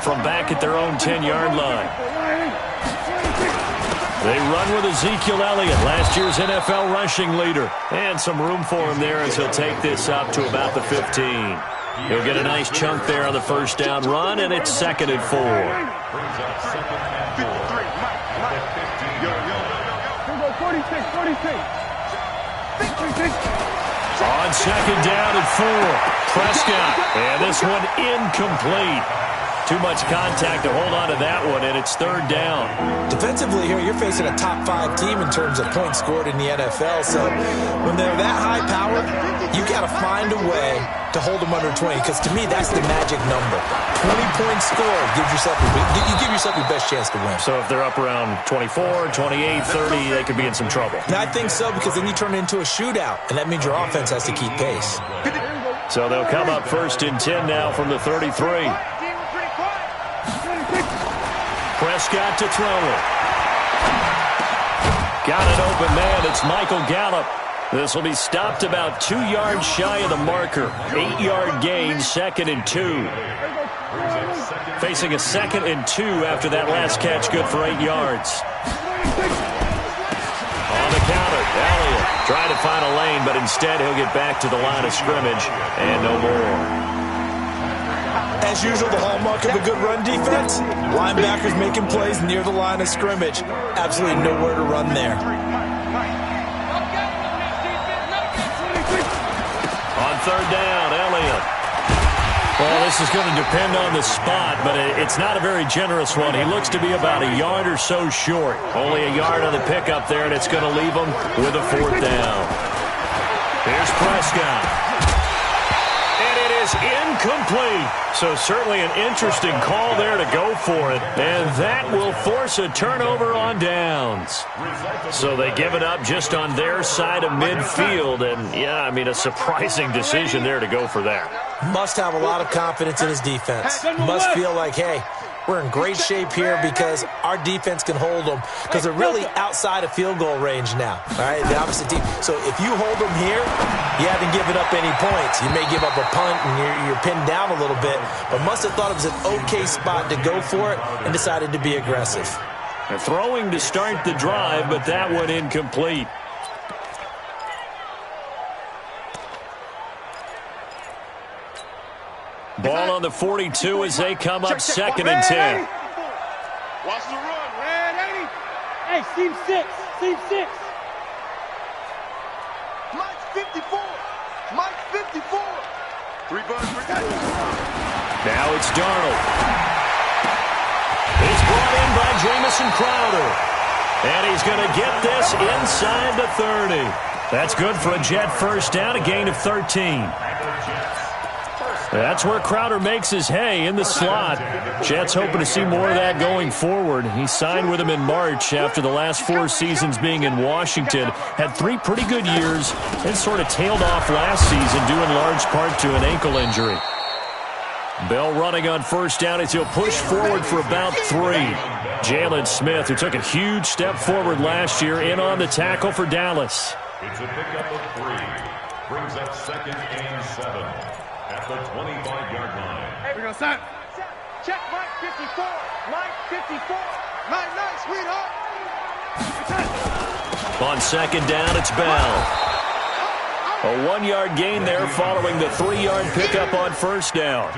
from back at their own 10-yard line. They run with Ezekiel Elliott, last year's NFL rushing leader. And some room for him there as he'll take this up to about the 15. He'll get a nice chunk there on the first down run, and it's 2nd and 4. On 2nd down and 4, Prescott. And this one incomplete. Too much contact to hold on to that one, and it's 3rd down. Defensively here, you're facing a top 5 team in terms of points scored in the NFL. So when they're that high powered, you got to find a way to hold them under 20, because to me, that's the magic number. 20 points scored, you give yourself your best chance to win. So if they're up around 24, 28, 30, they could be in some trouble. I think so, because then you turn it into a shootout, and that means your offense has to keep pace. So they'll come up 1st and 10 now from the 33. Prescott to throw it. Got an open man. It's Michael Gallup. This will be stopped about 2 yards shy of the marker. 8-yard gain, 2nd and 2. Facing a 2nd and 2 after that last catch, good for 8 yards. On the counter, Elliott trying to find a lane, but instead he'll get back to the line of scrimmage and no more. As usual, the hallmark of a good run defense, linebackers making plays near the line of scrimmage. Absolutely nowhere to run there. On 3rd down, Elliott. Well, this is going to depend on the spot, but it's not a very generous one. He looks to be about a yard or so short. Only a yard on the pickup there, and it's going to leave him with a 4th down. Here's Prescott. Is incomplete. So certainly an interesting call there to go for it. And that will force a turnover on downs. So they give it up just on their side of midfield. And, yeah, I mean, a surprising decision there to go for that. Must have a lot of confidence in his defense. Must feel like, hey, we're in great shape here because our defense can hold them, because they're really outside of field goal range now. All right, the opposite team. So if you hold them here, you haven't given up any points. You may give up a punt and you're pinned down a little bit, but must have thought it was an okay spot to go for it and decided to be aggressive. They're throwing to start the drive, but that one incomplete. Ball on the 42 as they come up 2nd and 10. Watch the run, ready? Hey, seam 6, seam 6. Mike 54, Mike 54. 3 bucks, 3 catches. Now it's Darnold. He's brought in by Jamison Crowder. And he's going to get this inside the 30. That's good for a Jet 1st down, a gain of 13. That's where Crowder makes his hay, in the slot. Jets hoping to see more of that going forward. He signed with him in March after the last 4 seasons being in Washington. Had 3 pretty good years and sort of tailed off last season due in large part to an ankle injury. Bell running on 1st down as he'll push forward for about 3. Jalen Smith, who took a huge step forward last year, in on the tackle for Dallas. It's a pickup of 3. Brings up 2nd and 7. At the 25-yard line. Hey, we go, son. Check Mike 54. Mike 54. Night, sweetheart. On 2nd down, it's Bell. A 1-yard gain there following the 3-yard pickup on 1st down.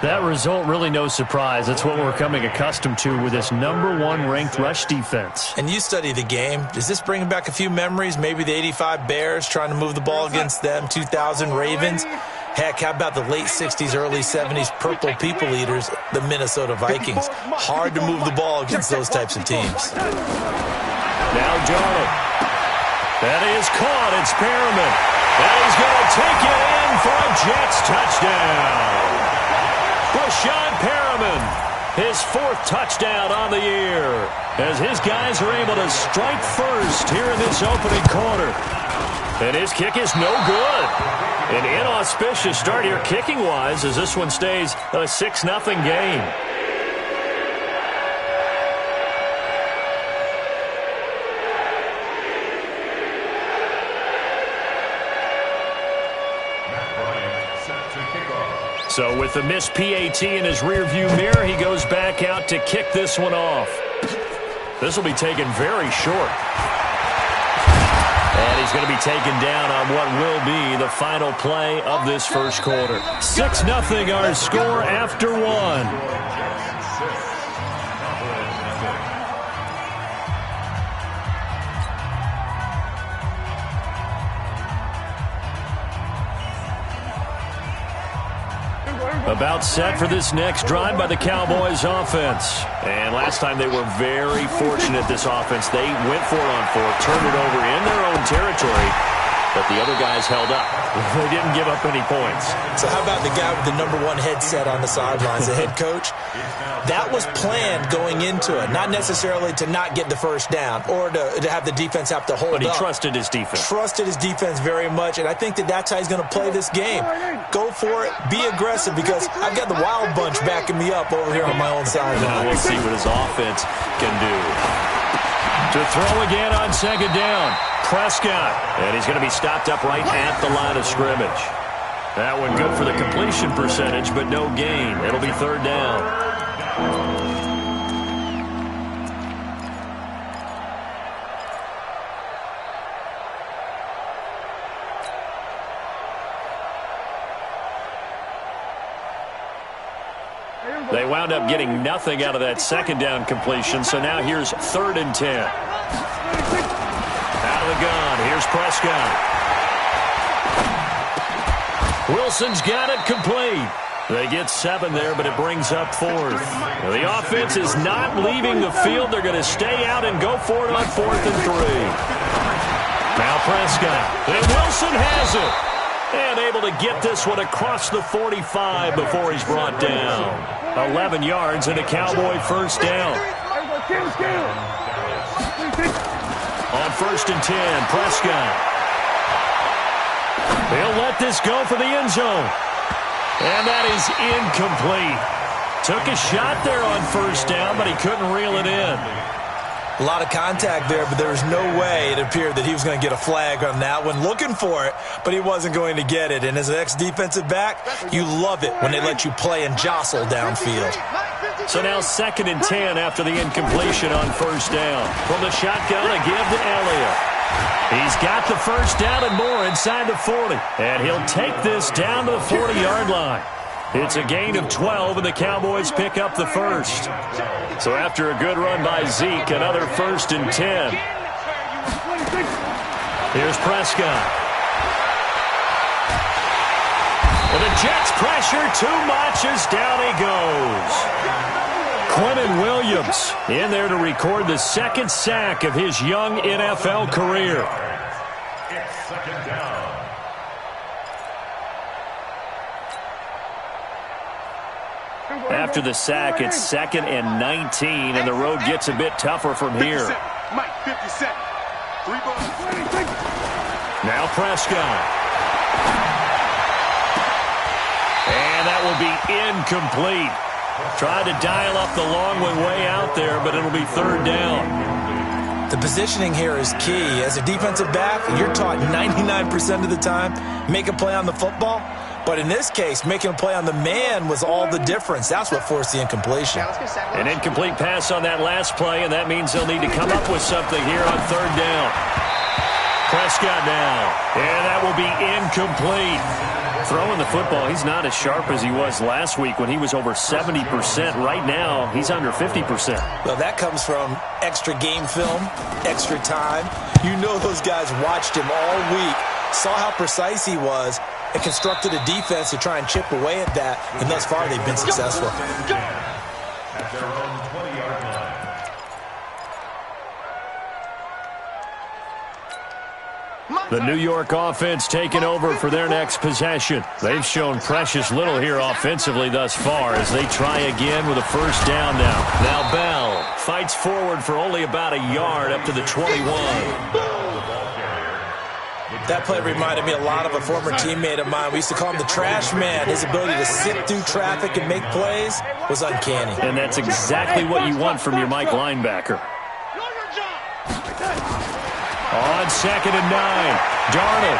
That result, really no surprise. That's what we're coming accustomed to with this #1 ranked rush defense. And you study the game. Does this bring back a few memories? Maybe the 85 Bears trying to move the ball against them, 2000 Ravens. Heck, how about the late 60s, early 70s Purple People Eaters, the Minnesota Vikings? Hard to move the ball against those types of teams. Now Darnold. That is caught. It's Perriman. And he's going to take it in for a Jets touchdown. Brashad Perriman, his 4th touchdown on the year, as his guys are able to strike first here in this opening quarter. And his kick is no good. An inauspicious start here kicking-wise as this one stays a 6-0 game. So with the missed PAT in his rearview mirror, he goes back out to kick this one off. This will be taken very short. And he's going to be taken down on what will be the final play of this first quarter. 6-0 our score after one. About set for this next drive by the Cowboys offense. And last time they were very fortunate, this offense. They went for it on fourth, turned it over in their own territory, but the other guys held up. They didn't give up any points. So how about the guy with the #1 headset on the sidelines, the head coach? That was planned going into it, not necessarily to not get the first down or to have the defense have to hold up. But he trusted his defense. Trusted his defense very much, and I think that's how he's going to play this game. Go for it. Be aggressive, because I've got the wild bunch backing me up over here on my own side. Now we'll see what his offense can do. To throw again on second down, Prescott. And he's going to be stopped up right at the line of scrimmage. That one good for the completion percentage, but no gain. It'll be third down. They wound up getting nothing out of that second down completion, so now here's 3rd and 10. Out of the gun, here's Prescott. Wilson's got it complete. They get 7 there, but it brings up 4th. The offense is not leaving the field. They're going to stay out and go for it on 4th and 3. Now Prescott. And Wilson has it. And able to get this one across the 45 before he's brought down. 11 yards and a Cowboy first down. On 1st and 10, Prescott. They'll let this go for the end zone. And that is incomplete. Took a shot there on 1st down, but he couldn't reel it in. A lot of contact there, but there was no way it appeared that he was going to get a flag on that one. Looking for it, but he wasn't going to get it. And as an ex-defensive back, you love it when they let you play and jostle downfield. So now 2nd and 10 after the incompletion on 1st down. From the shotgun, a give to Elliott. He's got the first down and more inside the 40. And he'll take this down to the 40-yard line. It's a gain of 12, and the Cowboys pick up the first. So after a good run by Zeke, another 1st and 10. Here's Prescott. And the Jets pressure too much as down he goes. Quentin Williams in there to record the 2nd sack of his young NFL career. It's 2nd down. After the sack, it's 2nd and 19, and the road gets a bit tougher from here. Mike, 50 seconds. 3 balls. Now Prescott. And that will be incomplete. Tried to dial up the long way out there, but it'll be 3rd down. The positioning here is key. As a defensive back, you're taught 99% of the time, make a play on the football. But in this case, making a play on the man was all the difference. That's what forced the incompletion. An incomplete pass on that last play, and that means they'll need to come up with something here on 3rd down. Prescott now. And that will be incomplete. Throwing the football, he's not as sharp as he was last week when he was over 70%. Right now, he's under 50%. Well, that comes from extra game film, extra time. You know those guys watched him all week, saw how precise he was, and constructed a defense to try and chip away at that, and thus far they've been successful. At their own 20-yard line. The New York offense taking over for their next possession. They've shown precious little here offensively thus far as they try again with a first down now. Now Bell fights forward for only about a yard up to the 21. That play reminded me a lot of a former teammate of mine. We used to call him the trash man. His ability to sit through traffic and make plays was uncanny. And that's exactly what you want from your Mike linebacker. On 2nd and 9, Darnold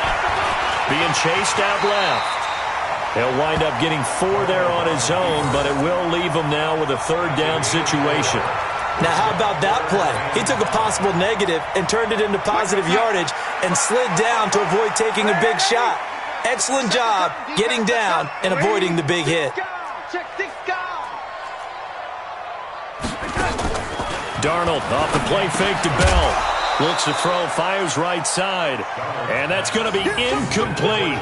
being chased out left. He'll wind up getting 4 there on his own, but it will leave him now with a third down situation. Now, how about that play? He took a possible negative and turned it into positive yardage and slid down to avoid taking a big shot. Excellent job getting down and avoiding the big hit. Darnold off the play fake to Bell. Looks to throw, fires right side. And that's going to be incomplete.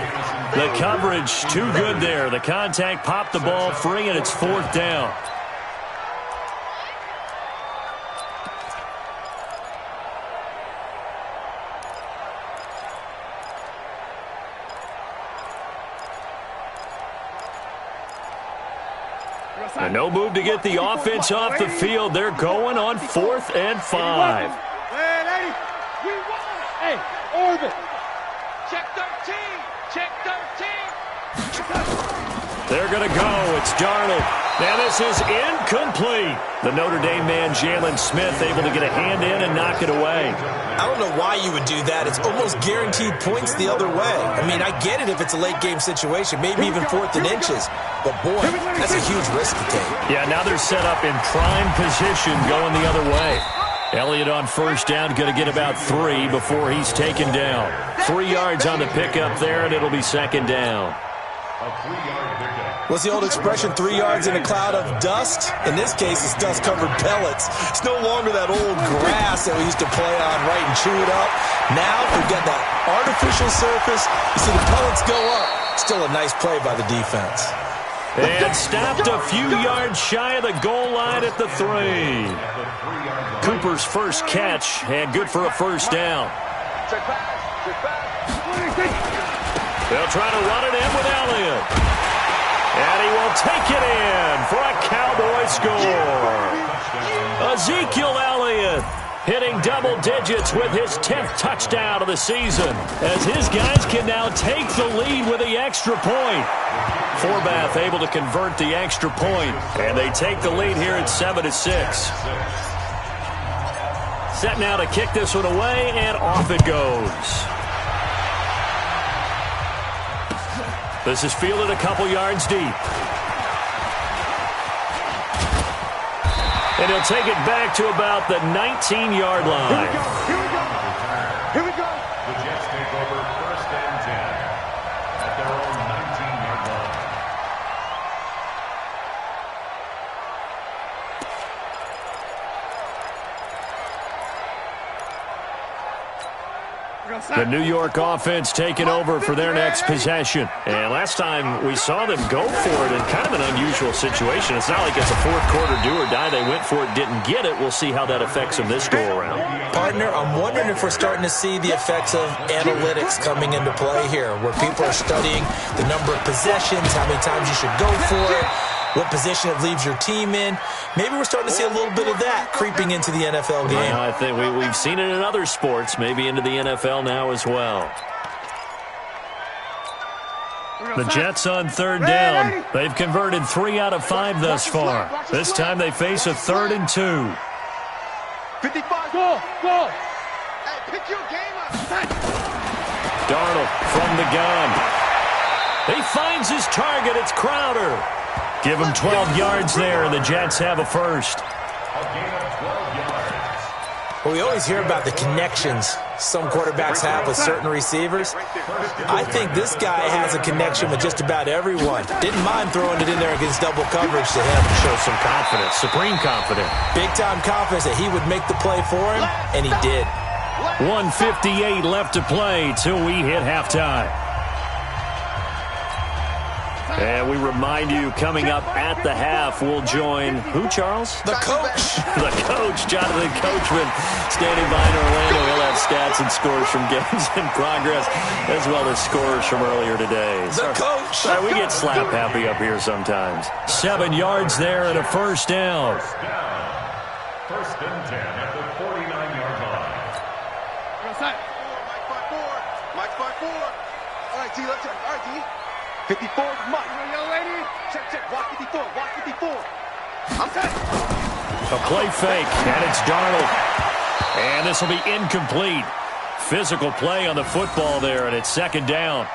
The coverage too good there. The contact popped the ball free, and it's 4th down. And no move to get the offense off the field. They're going on 4th and 5. Hey, orbit. Check 13. Check 13. They're going to go. It's Darnold. Now this is incomplete. The Notre Dame man, Jalen Smith, able to get a hand in and knock it away. I don't know why you would do that. It's almost guaranteed points the other way. I mean, I get it if it's a late game situation, maybe even 4th and inches. But, boy, that's a huge risk to take. Yeah, now they're set up in prime position going the other way. Elliott on first down, going to get about 3 before he's taken down. 3 yards on the pickup there, and it'll be 2nd down. What's the old expression, 3 yards in a cloud of dust? In this case, it's dust-covered pellets. It's no longer that old grass that we used to play on, right, and chew it up. Now we've got that artificial surface. You see the pellets go up. Still a nice play by the defense. And stopped a few yards shy of the goal line at the 3. Cooper's first catch, and good for a first down. They'll try to run it in with Elliott. And he will take it in for a Cowboy score. Ezekiel Elliott hitting double digits with his 10th touchdown of the season, as his guys can now take the lead with the extra point. Forbath able to convert the extra point, and they take the lead here at 7-6. Set now to kick this one away, and off it goes. This is fielded a couple yards deep. And he'll take it back to about the 19-yard line. Here we go. Here we go. The Jets take over 1st and 10 at their own 19-yard line. The New York offense taking over for their next possession. And last time we saw them go for it in kind of an unusual situation. It's not like it's a 4th quarter do or die. They went for it, didn't get it. We'll see how that affects them this go-around. Partner, I'm wondering if we're starting to see the effects of analytics coming into play here, where people are studying the number of possessions, how many times you should go for it, what position it leaves your team in. Maybe we're starting to see a little bit of that creeping into the NFL game. Yeah, I think we've seen it in other sports, maybe into the NFL now as well. The Jets on 3rd down. They've converted 3 out of 5 thus far. This time they face a 3rd and 2. 55. Go. Hey, pick your game up. Darnold from the gun. He finds his target. It's Crowder. Give him 12 yards there, and the Jets have a first. A gain of 12 yards. Well, we always hear about the connections some quarterbacks have with certain receivers. I think this guy has a connection with just about everyone. Didn't mind throwing it in there against double coverage to him. Show some confidence, supreme confidence. Big-time confidence that he would make the play for him, and he did. 1:58 left to play till we hit halftime. And we remind you, coming up at the half, we'll join who, Charles? The coach. The coach, Jonathan Coachman, standing by in Orlando. He'll have stats and scores from games in progress, as well as scores from earlier today. The coach. Sorry, we get slap happy up here sometimes. 7 yards there and a first down. First and 10 at the 49-yard line. Mike 5-4. All right, D, let's check. All right, D. 54, Mike. Young lady. Check. Watch 54. Watch 54. I'm set. A play fake, and it's Darnold. And this will be incomplete. Physical play on the football there, and it's 2nd down.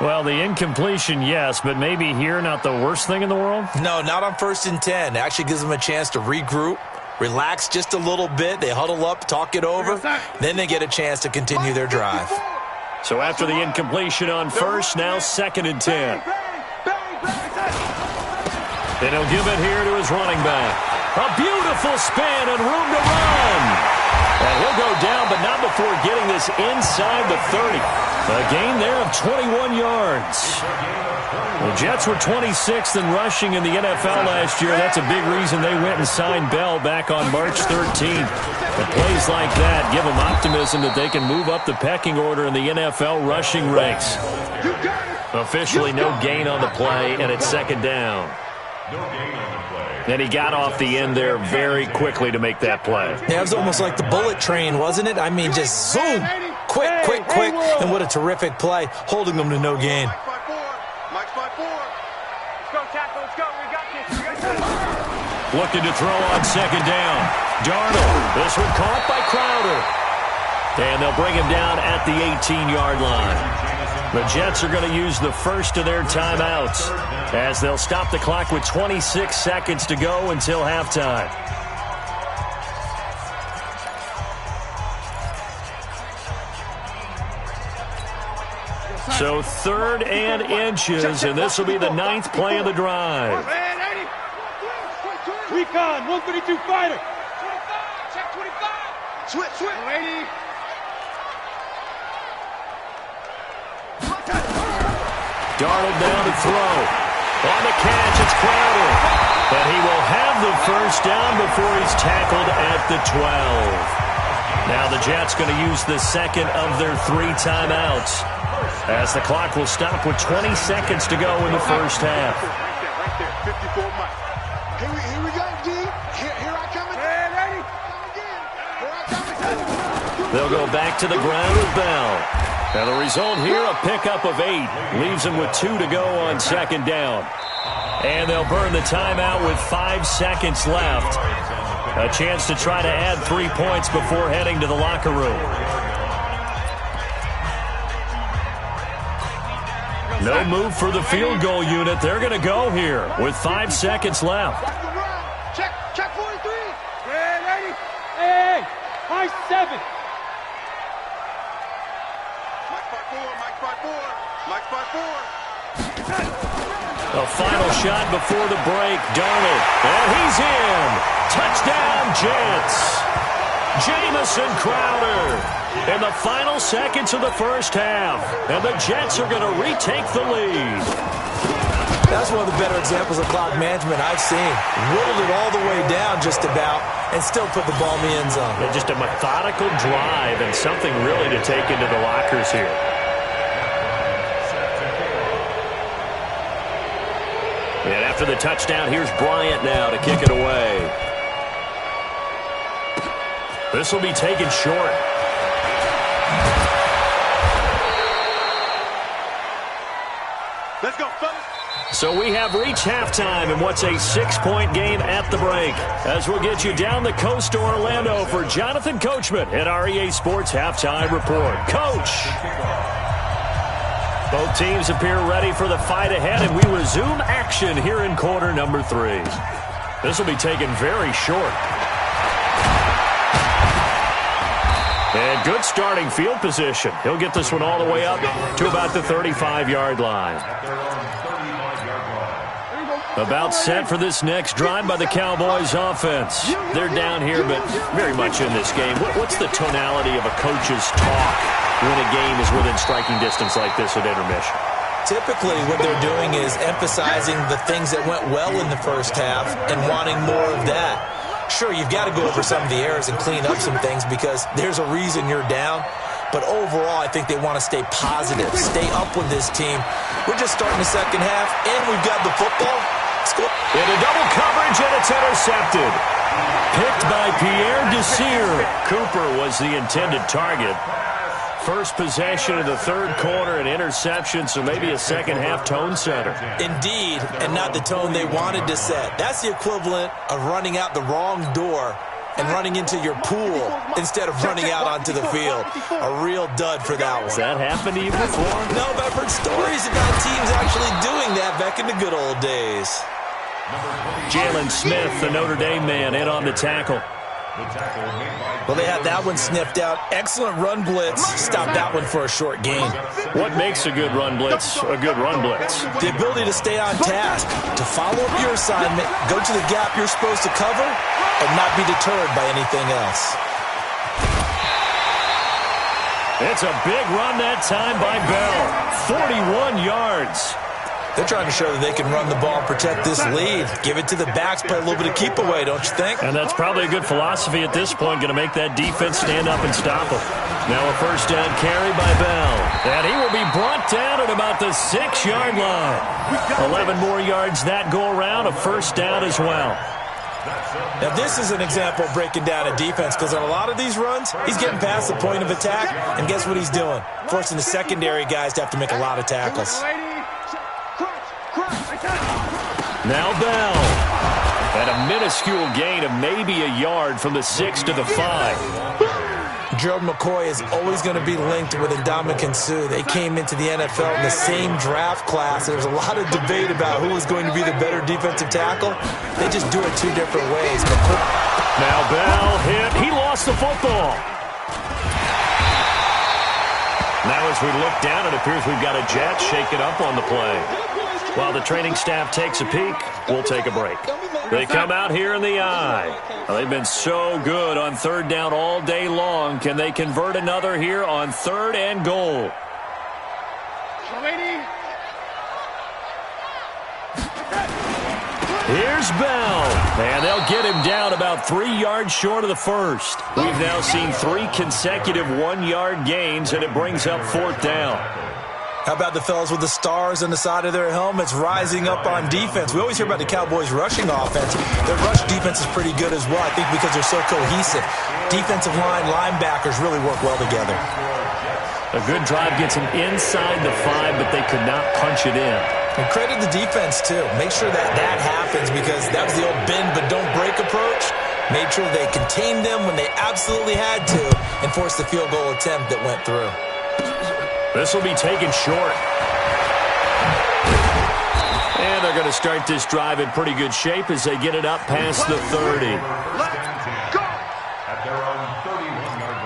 Well, the incompletion, yes, but maybe here not the worst thing in the world? No, not on 1st and 10. It actually gives them a chance to regroup, relax just a little bit. They huddle up, talk it over. Then they get a chance to continue their drive. So after the incompletion on 1st, now 2nd and 10. And he'll give it here to his running back. A beautiful spin and room to run. And he'll go down, but not before getting this inside the 30. A gain there of 21 yards. The Jets were 26th in rushing in the NFL last year. That's a big reason they went and signed Bell back on March 13th. And plays like that give them optimism that they can move up the pecking order in the NFL rushing ranks. Officially no gain on the play, and it's 2nd down. And he got off the end there very quickly to make that play. Yeah, it was almost like the bullet train, wasn't it? I mean, just zoom. Quick. And what a terrific play, holding them to no gain. Mike's 5-4. Let's go, tackle. Let's go. We got this. Looking to throw on 2nd down. Darnold. This one caught by Crowder. And they'll bring him down at the 18-yard line. The Jets are going to use the first of their timeouts as they'll stop the clock with 26 seconds to go until halftime. So 3rd and inches, and this will be the 9th play of the drive. Recon, 132 fighter. 25, check 25. Switch. 80. Darnold down to throw. On the catch, it's Crowder. And he will have the first down before he's tackled at the 12. Now the Jets going to use the 2nd of their 3 timeouts, as the clock will stop with 20 seconds to go in the first half. Right there, 54 Mike. Here we go, D. Here I come again. They'll go back to the ground with Bell. And the result here, a pickup of 8. Leaves them with 2 to go on 2nd down. And they'll burn the timeout with 5 seconds left. A chance to try to add 3 points before heading to the locker room. No move for the field goal unit. They're going to go here with 5 seconds left. Check 43. Hey, high 7. Mike 5-4. A final shot before the break. Darnold. And he's in. Touchdown, Jets. Jamison Crowder in the final seconds of the first half. And the Jets are going to retake the lead. That's one of the better examples of clock management I've seen. Whittled it all the way down just about and still put the ball in the end zone. And just a methodical drive and something really to take into the lockers here. And after the touchdown, here's Bryant now to kick it away. This will be taken short. Let's go, fellas. So we have reached halftime in what's a 6-point game at the break, as we'll get you down the coast to Orlando for Jonathan Coachman at our EA Sports Halftime Report. Coach! Both teams appear ready for the fight ahead, and we resume action here in quarter number 3. This will be taken very short. And good starting field position. He'll get this one all the way up to about the 35-yard line. About set for this next drive by the Cowboys offense. They're down here, but very much in this game. What's the tonality of a coach's talk when a game is within striking distance like this at intermission? Typically, what they're doing is emphasizing the things that went well in the first half and wanting more of that. Sure, you've got to go over some of the errors and clean up some things because there's a reason you're down. But overall, I think they want to stay positive, stay up with this team. We're just starting the second half, and we've got the football. Into double coverage, and it's intercepted. Picked by Pierre Desir. Cooper was the intended target. First possession of the third quarter, an interception, so maybe a second-half tone setter. Indeed, and not the tone they wanted to set. That's the equivalent of running out the wrong door and running into your pool instead of running out onto the field. A real dud for that one. Has that happened to you before? No, but I've heard stories about teams actually doing that back in the good old days. Jalen Smith, the Notre Dame man, in on the tackle. Well, they had that one sniffed out. Excellent run blitz. Stop that one for a short gain. What makes a good run blitz a good run blitz? The ability to stay on task, to follow up your assignment, go to the gap you're supposed to cover, and not be deterred by anything else. It's a big run that time by Bell. 41 yards. They're trying to show that they can run the ball and protect this lead. Give it to the backs, play a little bit of keep away, don't you think? And that's probably a good philosophy at this point, going to make that defense stand up and stop them. Now a first down carry by Bell. And he will be brought down at about the 6-yard line. 11 more yards that go around, a first down as well. Now this is an example of breaking down a defense, because on a lot of these runs, he's getting past the point of attack, and guess what he's doing? Forcing the secondary guys to have to make a lot of tackles. Now Bell. At a minuscule gain of maybe a yard from the 6 to the 5. Gerald McCoy is always going to be linked with Ndamukong Suh. They came into the NFL in the same draft class. There's a lot of debate about who was going to be the better defensive tackle. They just do it two different ways. Now Bell hit. He lost the football. Now as we look down, it appears we've got a jet shaking up on the play. While the training staff takes a peek, we'll take a break. They come out here in the eye. They've been so good on third down all day long. Can they convert another here on 3rd and goal? Here's Bell, and they'll get him down about 3 yards short of the first. We've now seen 3 consecutive 1-yard gains, and it brings up 4th down. How about the fellas with the stars on the side of their helmets rising up on defense? We always hear about the Cowboys' rushing offense. Their rush defense is pretty good as well, I think, because they're so cohesive. Defensive line, linebackers really work well together. A good drive gets them inside the 5, but they could not punch it in. And credit the defense, too. Make sure that that happens, because that was the old bend but don't break approach. Made sure they contained them when they absolutely had to and forced the field goal attempt that went through. This will be taken short. And they're going to start this drive in pretty good shape as they get it up past the 30. At their own 31-yard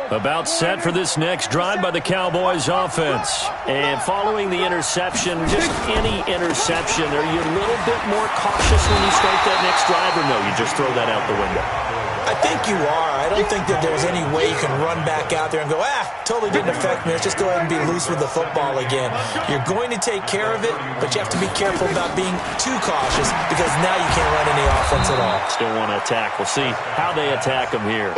line. About set for this next drive by the Cowboys offense. And following the interception, just any interception, are you a little bit more cautious when you start that next drive, or no, you just throw that out the window? I think you are. I don't think that there's any way you can run back out there and go, totally didn't affect me. Let's just go ahead and be loose with the football again. You're going to take care of it, but you have to be careful about being too cautious, because now you can't run any offense at all. Still want to attack. We'll see how they attack them here.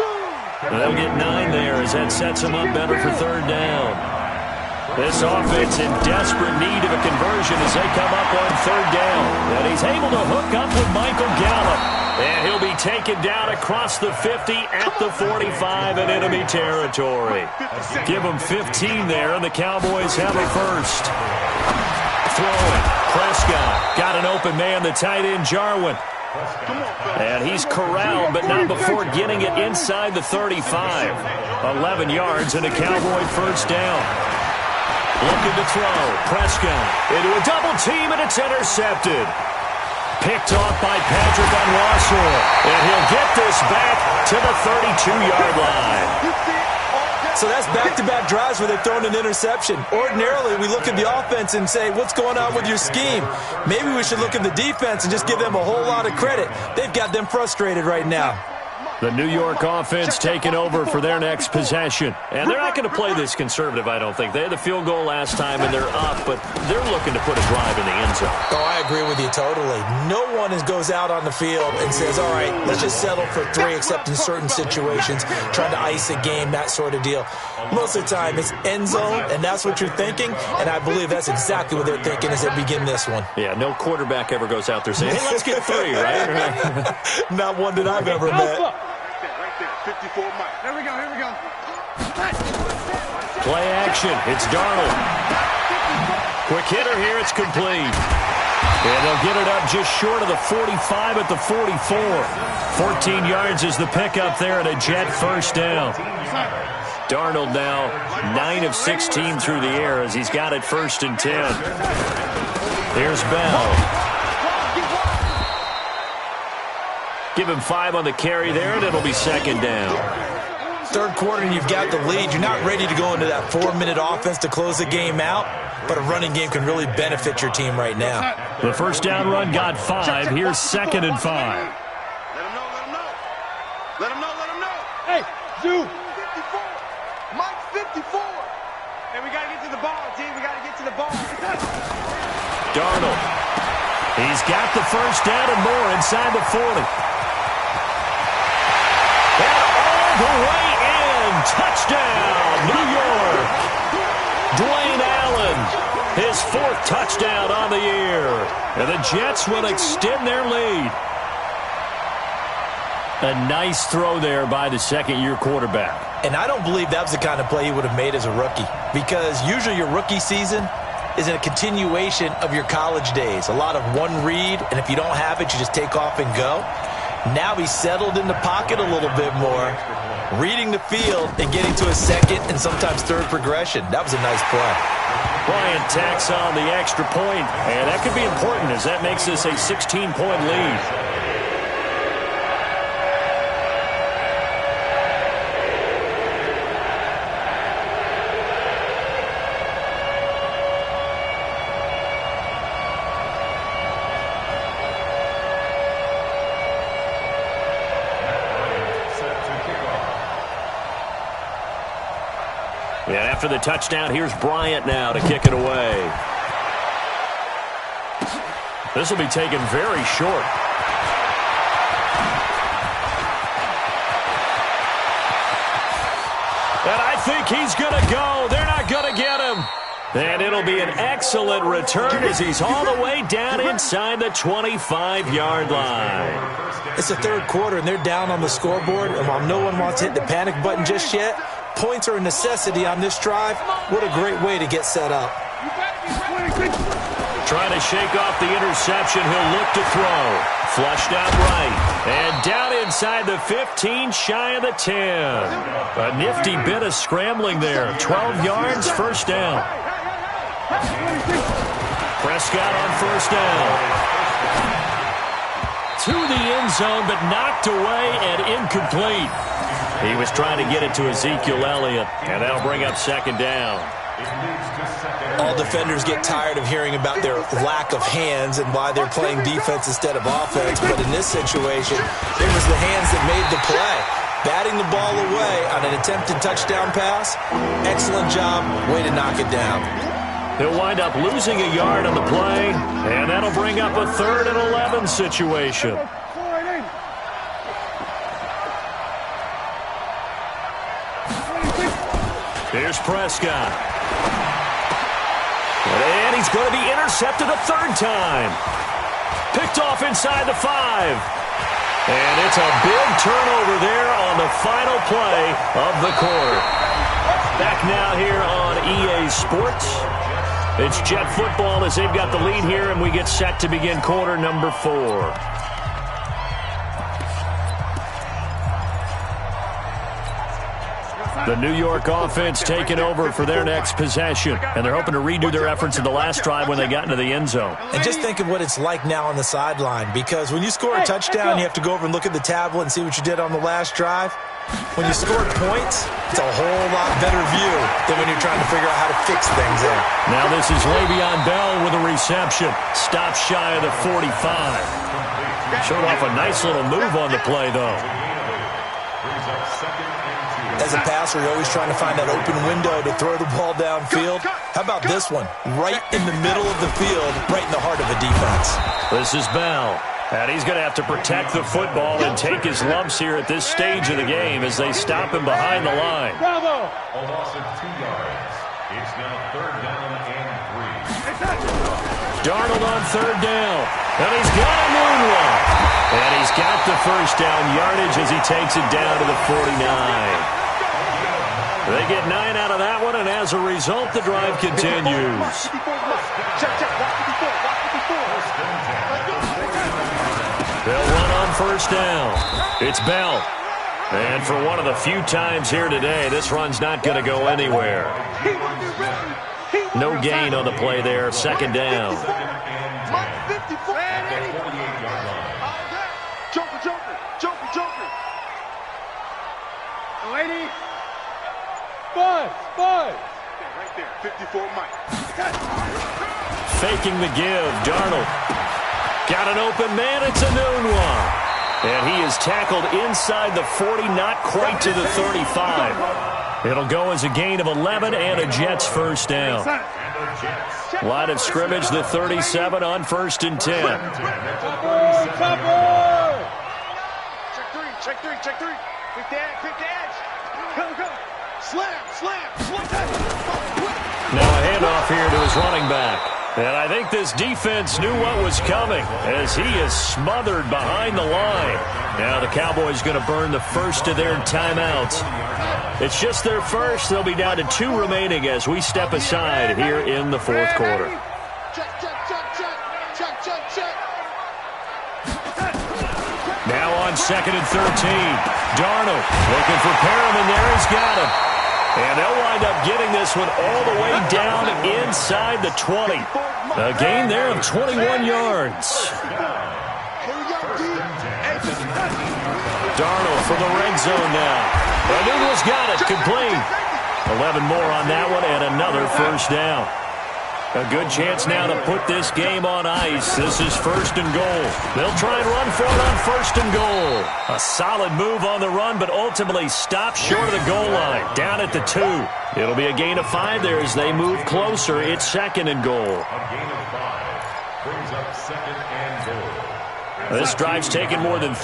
Now they'll get 9 there as that sets them up better for 3rd down. This offense in desperate need of a conversion as they come up on 3rd down. And he's able to hook up with Michael Gallup. And he'll be taken down across the 50 at the 45 in enemy territory. Give them 15 there, and the Cowboys have a first. Throwing. Prescott got an open man, the tight end Jarwin. And he's corralled, but not before getting it inside the 35. 11 yards and a Cowboy first down. Looking to throw. Prescott into a double team, and it's intercepted. Picked off by Patrick Onwuasor. And he'll get this back to the 32-yard line. So that's back-to-back drives where they've thrown an interception. Ordinarily, we look at the offense and say, what's going on with your scheme? Maybe we should look at the defense and just give them a whole lot of credit. They've got them frustrated right now. The New York offense taking over for their next possession. And they're not going to play this conservative, I don't think. They had the field goal last time, and they're up, but they're looking to put a drive in the end zone. Oh, I agree with you totally. No one goes out on the field and says, all right, let's just settle for 3, except in certain situations, trying to ice a game, that sort of deal. Most of the time, it's end zone, and that's what you're thinking, and I believe that's exactly what they're thinking as they begin this one. Yeah, no quarterback ever goes out there saying, hey, let's get 3, right? Not one that I've ever met. 54 Mike. Here we go. Play action. It's Darnold. Quick hitter here. It's complete. And they'll get it up just short of the 45 at the 44. 14 yards is the pickup there and a Jet first down. Darnold now 9 of 16 through the air as he's got it 1st and 10. Here's Bell. Give him 5 on the carry there, and it'll be 2nd down. 3rd quarter, and you've got the lead. You're not ready to go into that 4-minute offense to close the game out, but a running game can really benefit your team right now. The 1st down run got 5. Here's 2nd and 5. Let him know, let him know. Let him know, let him know. Hey, Zoo. 54. Mike 54. Hey, we got to get to the ball, T. We got to get to the ball. Darnold. He's got the 1st down and more inside the 40. And all the way in. Touchdown, New York. Dwayne Allen, his 4th touchdown on the year. And the Jets will extend their lead. A nice throw there by the 2nd-year quarterback. And I don't believe that was the kind of play he would have made as a rookie, because usually your rookie season is a continuation of your college days. A lot of one read, and if you don't have it, you just take off and go. Now he's settled in the pocket a little bit more, reading the field and getting to a 2nd and sometimes 3rd progression. That was a nice play. Bryant tacks on the extra point, and that could be important as that makes this a 16-point lead. And after the touchdown, here's Bryant now to kick it away. This will be taken very short. And I think he's going to go. They're not going to get him. And it'll be an excellent return as he's all the way down inside the 25-yard line. It's the 3rd quarter, and they're down on the scoreboard. And while no one wants to hit the panic button just yet, points are a necessity on this drive. What a great way to get set up. Trying to shake off the interception. He'll look to throw. Flushed out right. And down inside the 15, shy of the 10. A nifty bit of scrambling there. 12 yards, 1st down. Prescott on 1st down. To the end zone, but knocked away and incomplete. He was trying to get it to Ezekiel Elliott, and that'll bring up 2nd down. All defenders get tired of hearing about their lack of hands and why they're playing defense instead of offense, but in this situation, it was the hands that made the play. Batting the ball away on an attempted touchdown pass, excellent job, way to knock it down. He'll wind up losing a yard on the play, and that'll bring up a 3rd and 11 situation. Here's Prescott. And he's going to be intercepted a 3rd time. Picked off inside the 5. And it's a big turnover there on the final play of the quarter. Back now here on EA Sports. It's Jet football as they've got the lead here, and we get set to begin quarter number 4. The New York offense taking over for their next possession, and they're hoping to redo their efforts in the last drive when they got into the end zone. And just think of what it's like now on the sideline, because when you score a touchdown, you have to go over and look at the tablet and see what you did on the last drive. When you score points, it's a whole lot better view than when you're trying to figure out how to fix things there. Now this is Le'Veon Bell with a reception. Stops shy of the 45. Showed off a nice little move on the play, though. As a passer, you're always trying to find that open window to throw the ball downfield. How about this one? Right in the middle of the field, right in the heart of a defense. This is Bell. And he's going to have to protect the football and take his lumps here at this stage of the game as they stop him behind the line. Bravo! A loss of 2 yards. It's now 3rd down and 3. Darnold on 3rd down. And he's got a moonwalk. And he's got the 1st down yardage as he takes it down to the 49. They get 9 out of that one, and as a result, the drive continues. Check, check, watch 54, watch 54. first down. It's Bell. And for one of the few times here today, this run's not going to go anywhere. No gain on the play there. Second down. Lady. Buzz. Right there. 54 Mike. Faking the give. Darnold. Got an open man. It's a noon one. And he is tackled inside the 40, not quite to the 35. It'll go as a gain of 11 and a Jets first down. Line of scrimmage, the 37 on 1st and 10. Check three. Quick dash. Go. Slam. Now a handoff here to his running back. And I think this defense knew what was coming as he is smothered behind the line. Now the Cowboys going to burn the first of their timeouts. It's just their first. They'll be down to 2 remaining as we step aside here in the 4th quarter. Check. Now on 2nd and 13. Darnold looking for Perriman there. He's got him. And they'll wind up getting this one all the way down inside the 20. A gain there of 21 yards. Darnold for the red zone now. Noodle's got it. Complete. 11 more on that one and another first down. A good chance now to put this game on ice. This is 1st and goal. They'll try and run for it on 1st and goal. A solid move on the run, but ultimately stopped short of the goal line. Down at the 2. It'll be a gain of 5 there as they move closer. It's 2nd and goal. A gain of 5 brings up 2nd and goal. This drive's taken more than